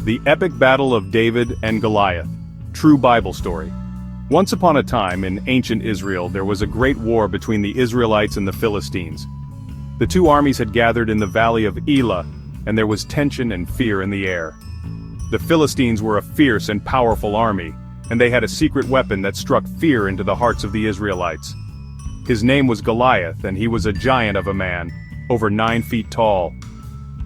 The epic battle of David and Goliath. True Bible story. Once upon a time in ancient Israel there was a great war between the Israelites and the Philistines. The two armies had gathered in the valley of Elah, and there was tension and fear in the air. The Philistines were a fierce and powerful army, and they had a secret weapon that struck fear into the hearts of the Israelites. His name was Goliath, and he was a giant of a man, over 9 feet tall.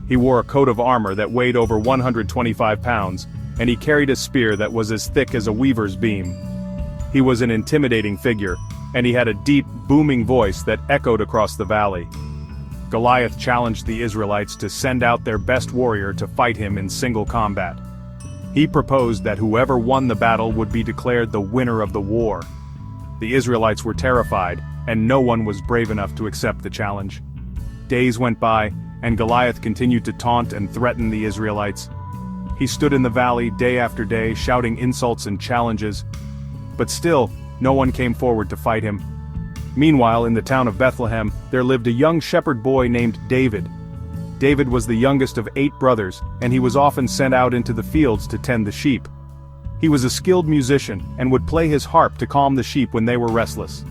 He wore a coat of armor that weighed over 125 pounds, and he carried a spear that was as thick as a weaver's beam. He was an intimidating figure, and he had a deep, booming voice that echoed across the valley. Goliath challenged the Israelites to send out their best warrior to fight him in single combat. He proposed that whoever won the battle would be declared the winner of the war. The Israelites were terrified, and no one was brave enough to accept the challenge. Days went by, and Goliath continued to taunt and threaten the Israelites. He stood in the valley day after day, shouting insults and challenges. But still, no one came forward to fight him. Meanwhile, in the town of Bethlehem, there lived a young shepherd boy named David. David was the youngest of 8 brothers, and he was often sent out into the fields to tend the sheep. He was a skilled musician, and would play his harp to calm the sheep when they were restless.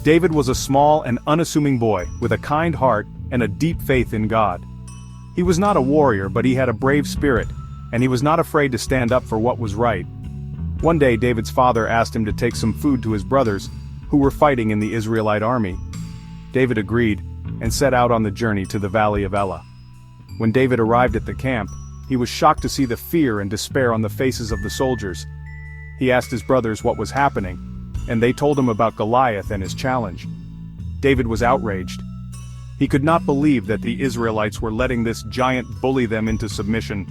David was a small and unassuming boy, with a kind heart and a deep faith in God. He was not a warrior, but he had a brave spirit, and he was not afraid to stand up for what was right. One day David's father asked him to take some food to his brothers, who were fighting in the Israelite army. David agreed, and set out on the journey to the valley of Elah. When David arrived at the camp, he was shocked to see the fear and despair on the faces of the soldiers. He asked his brothers what was happening, and they told him about Goliath and his challenge. David was outraged. He could not believe that the Israelites were letting this giant bully them into submission.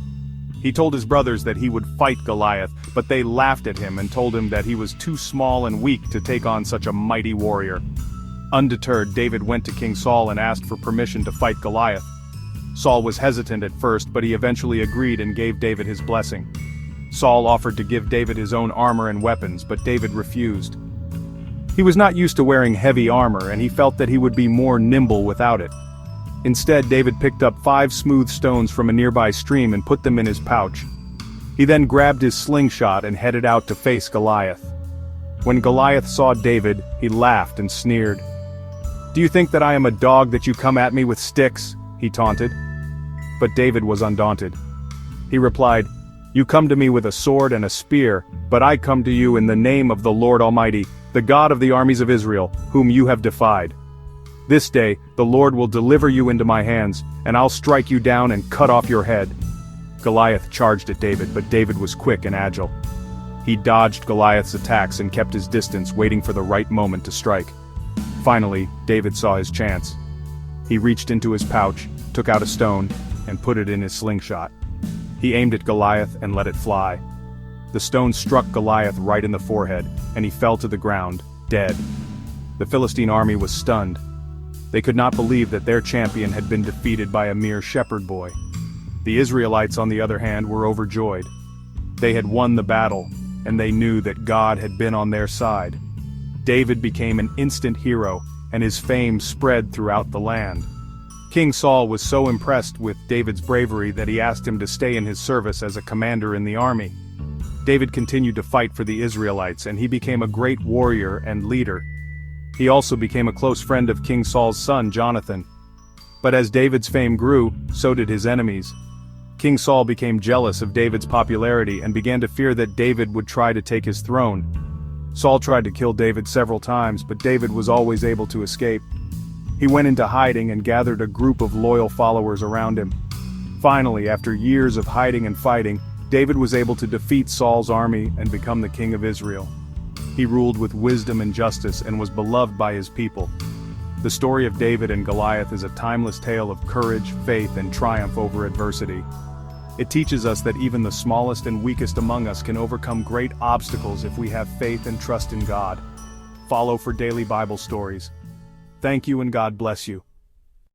He told his brothers that he would fight Goliath, but they laughed at him and told him that he was too small and weak to take on such a mighty warrior. Undeterred, David went to King Saul and asked for permission to fight Goliath. Saul was hesitant at first, but he eventually agreed and gave David his blessing. Saul offered to give David his own armor and weapons, but David refused. He was not used to wearing heavy armor, and he felt that he would be more nimble without it. Instead, David picked up 5 smooth stones from a nearby stream and put them in his pouch. He then grabbed his slingshot and headed out to face Goliath. When Goliath saw David, he laughed and sneered. "Do you think that I am a dog that you come at me with sticks?" he taunted. But David was undaunted. He replied, "You come to me with a sword and a spear, but I come to you in the name of the Lord Almighty, the God of the armies of Israel, whom you have defied. This day, the Lord will deliver you into my hands, and I'll strike you down and cut off your head." Goliath charged at David, but David was quick and agile. He dodged Goliath's attacks and kept his distance, waiting for the right moment to strike. Finally, David saw his chance. He reached into his pouch, took out a stone, and put it in his slingshot. He aimed at Goliath and let it fly. The stone struck Goliath right in the forehead, and he fell to the ground, dead. The Philistine army was stunned. They could not believe that their champion had been defeated by a mere shepherd boy. The Israelites, on the other hand, were overjoyed. They had won the battle, and they knew that God had been on their side. David became an instant hero, and his fame spread throughout the land. King Saul was so impressed with David's bravery that he asked him to stay in his service as a commander in the army. David continued to fight for the Israelites, and he became a great warrior and leader. He also became a close friend of King Saul's son, Jonathan. But as David's fame grew, so did his enemies. King Saul became jealous of David's popularity and began to fear that David would try to take his throne. Saul tried to kill David several times, but David was always able to escape. He went into hiding and gathered a group of loyal followers around him. Finally, after years of hiding and fighting, David was able to defeat Saul's army and become the king of Israel. He ruled with wisdom and justice and was beloved by his people. The story of David and Goliath is a timeless tale of courage, faith, and triumph over adversity. It teaches us that even the smallest and weakest among us can overcome great obstacles if we have faith and trust in God. Follow for daily Bible stories. Thank you and God bless you.